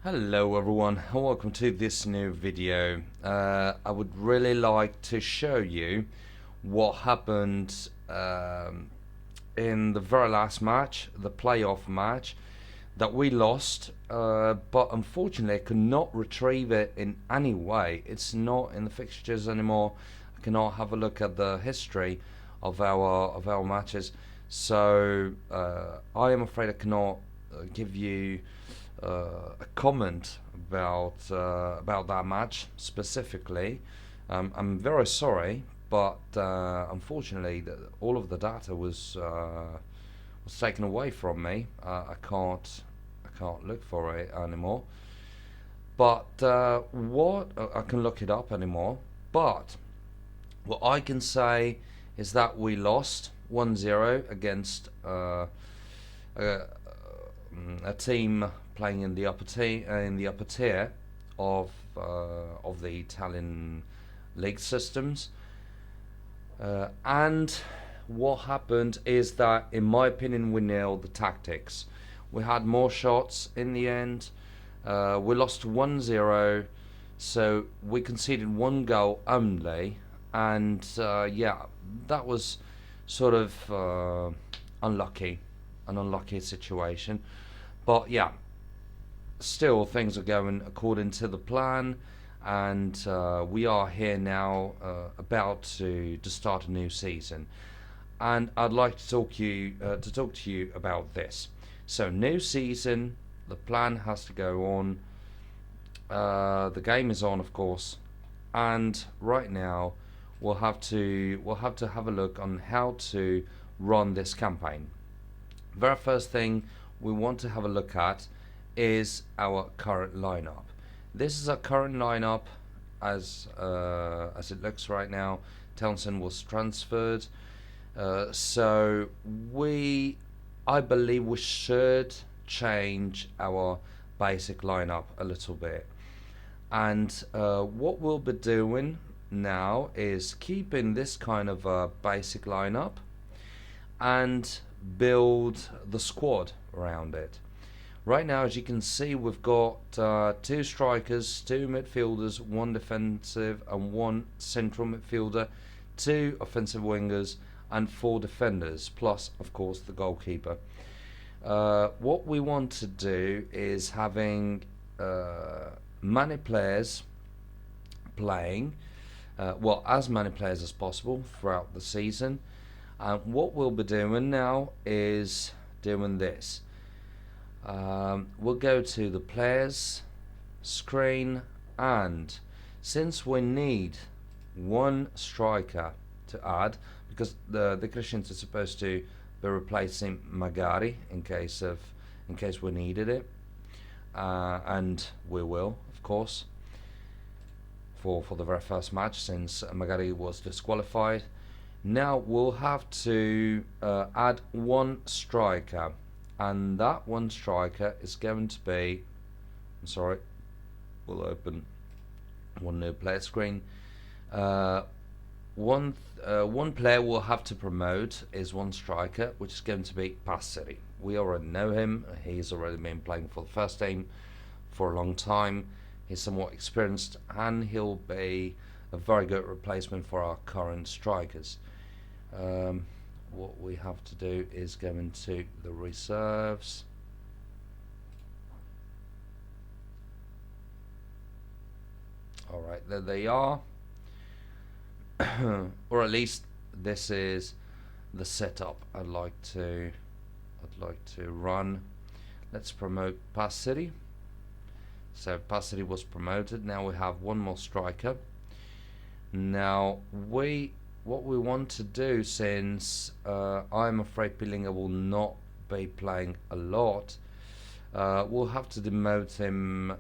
Hello everyone, and welcome to this new video. I would really like to show you what happened in the very last match, the playoff match that we lost, but unfortunately I could not retrieve it in any way. It's not in the fixtures anymore. I cannot have a look at the history of our matches, so I am afraid I cannot give you a comment about that match specifically. I'm very sorry, but unfortunately, all of the data was taken away from me. I can't look for it anymore. But what I can look it up anymore. But what I can say is that we lost 1-0 against a team playing in the upper tier of the Italian league systems. And what happened is that, in my opinion, we nailed the tactics. We had more shots in the end. We lost 1-0, so we conceded one goal only, and yeah, that was sort of unlucky, an unlucky situation. But yeah, still things are going according to the plan, and we are here now, about to start a new season. And I'd like to talk to you about this. So, new season, the plan has to go on. The game is on, of course, and right now we'll have to have a look on how to run this campaign. Very first thing we want to have a look at is our current lineup. This is our current lineup as it looks right now. Townsend was transferred, so I believe we should change our basic lineup a little bit. And what we'll be doing now is keeping this kind of a basic lineup and build the squad around it. Right now, as you can see, we've got two strikers, two midfielders, one defensive and one central midfielder, two offensive wingers, and four defenders, plus, of course, the goalkeeper. What we want to do is having many players playing, as many players as possible throughout the season. What we'll be doing now is doing this. We'll go to the players screen, and since we need one striker to add, because the Christians are supposed to be replacing Magari in case we needed it, and we will, of course, for the very first match, since Magari was disqualified. Now we'll have to add one striker, and that one striker is going to be, I'm sorry, we'll open one new player screen. One player we'll have to promote is one striker, which is going to be Passeri. We already know him. He's already been playing for the first team for a long time. He's somewhat experienced, and he'll be a very good replacement for our current strikers. What we have to do is go into the reserves. Alright, there they are. Or at least this is the setup I'd like to run. Let's promote Passeri. So Passeri was promoted. Now we have one more striker. Now what we want to do, since I'm afraid Pilinga will not be playing a lot, we'll have to demote him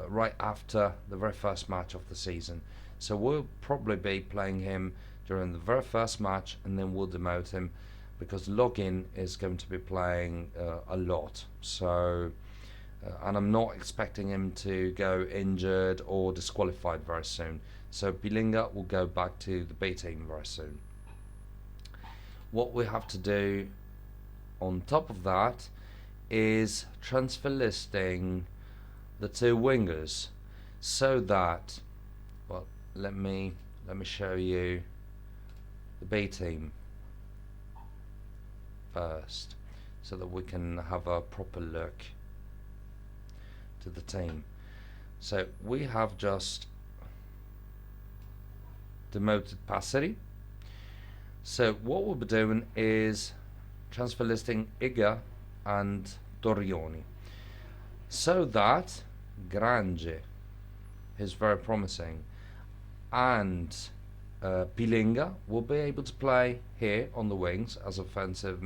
right after the very first match of the season. So we'll probably be playing him during the very first match, and then we'll demote him, because Login is going to be playing a lot. So and I'm not expecting him to go injured or disqualified very soon. So Pilinga will go back to the B team very soon. What we have to do on top of that is transfer listing the two wingers, so that, well, let me show you the B team first, so that we can have a proper look to the team. So we have just demoted Passeri. So what we'll be doing is transfer listing Iga and Torioni, so that Grange is very promising, and Pilinga will be able to play here on the wings as offensive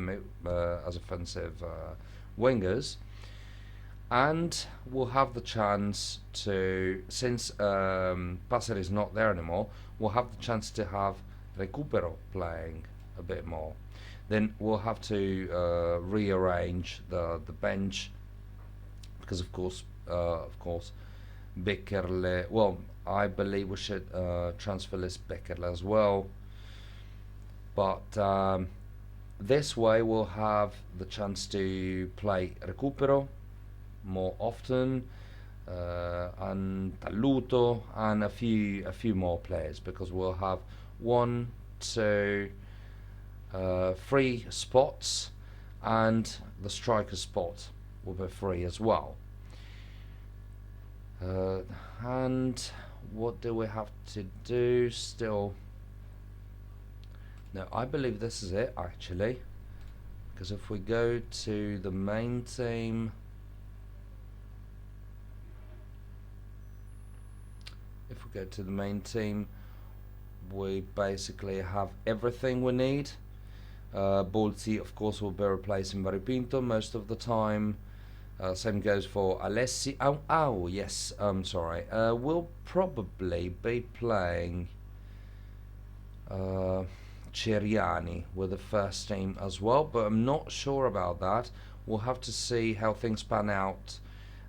wingers, and we'll have the chance to, since Passeri is not there anymore, we'll have the chance to have Recupero playing a bit more. Then we'll have to rearrange the bench, because of course Beckerle, well, I believe we should transfer list Beckerle as well, but this way we'll have the chance to play Recupero more often, and Taluto, and a few more players, because we'll have 1, 2, 3 spots, and the striker spot will be free as well. And what do we have to do still? No, I believe this is it actually, because if we go to the main team, we basically have everything we need. Bolzi, of course, will be replacing Variopinto most of the time. Same goes for Alessi. Yes, I'm sorry. We'll probably be playing Ceriani with the first team as well, but I'm not sure about that. We'll have to see how things pan out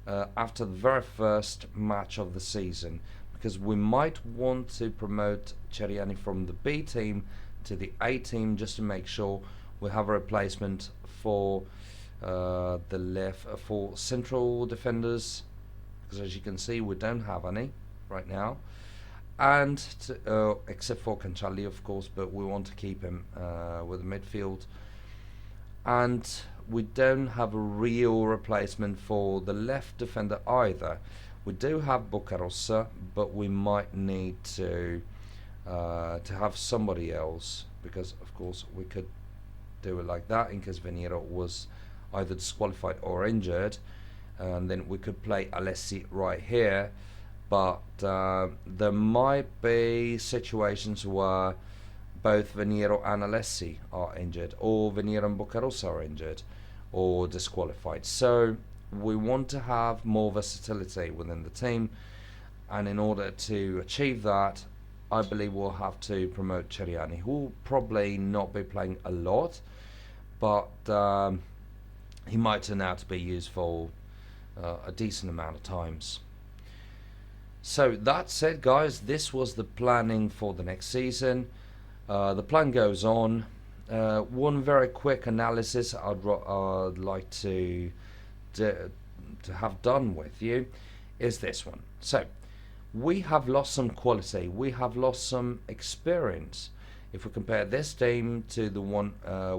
after the very first match of the season, because we might want to promote Ceriani from the B team to the A team, just to make sure we have a replacement for the left for central defenders, because as you can see we don't have any right now, and except for Cancalli of course, but we want to keep him with the midfield, and we don't have a real replacement for the left defender either. We do have Boccarossa, but we might need to have somebody else, because of course we could do it like that in case Veniero was either disqualified or injured, and then we could play Alessi right here, but there might be situations where both Veniero and Alessi are injured, or Veniero and Boccarossa are injured or disqualified. So we want to have more versatility within the team, and in order to achieve that, I believe we'll have to promote Ceriani, who will probably not be playing a lot, but he might turn out to be useful a decent amount of times. So that said, guys, this was the planning for the next season. The plan goes on. One very quick analysis I'd like to have done with you is this one. So we have lost some quality, we have lost some experience if we compare this team to the one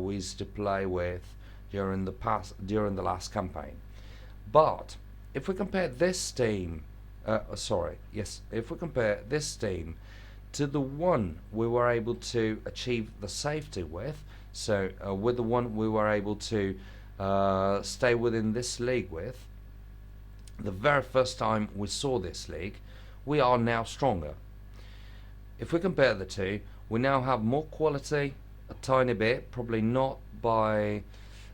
we used to play with during the last campaign. But if we compare this team if we compare this team to the one we were able to achieve the safety with, so with the one we were able to stay within this league with, the very first time we saw this league, we are now stronger. If we compare the two, we now have more quality, a tiny bit, probably not by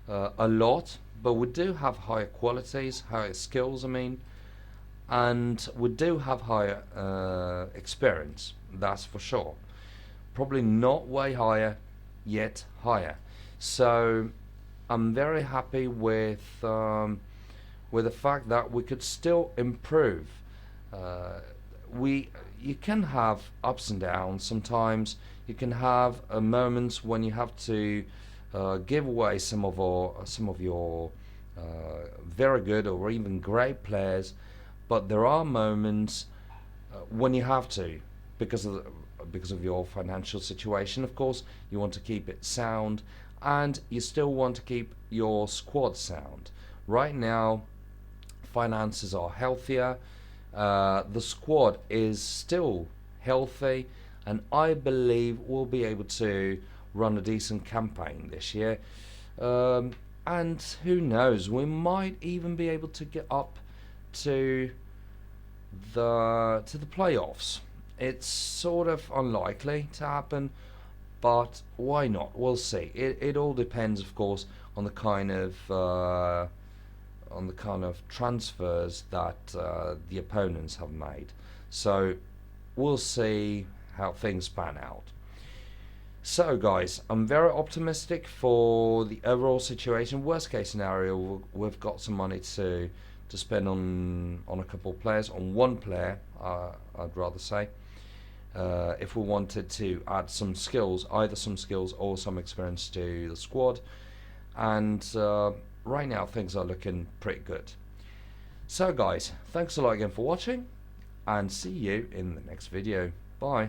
a lot, but we do have higher qualities, higher skills, and we do have higher experience, that's for sure. Probably not way higher, yet higher. So I'm very happy with the fact that we could still improve. You can have ups and downs sometimes. You can have moments when you have to give away some of your very good or even great players, but there are moments when you have to, because of because of your financial situation. Of course, you want to keep it sound, and you still want to keep your squad sound. Right now, finances are healthier. The squad is still healthy, and I believe we'll be able to run a decent campaign this year. Um, and who knows, we might even be able to get up to the playoffs. It's sort of unlikely to happen, but why not? We'll see. It all depends, of course, on the kind of transfers that the opponents have made. So we'll see how things pan out. So, guys, I'm very optimistic for the overall situation. Worst case scenario, we've got some money to spend on a couple of players, on one player, I'd rather say. If we wanted to add some skills, either some skills or some experience to the squad, and right now things are looking pretty good. So, guys, thanks a lot again for watching, and see you in the next video. Bye.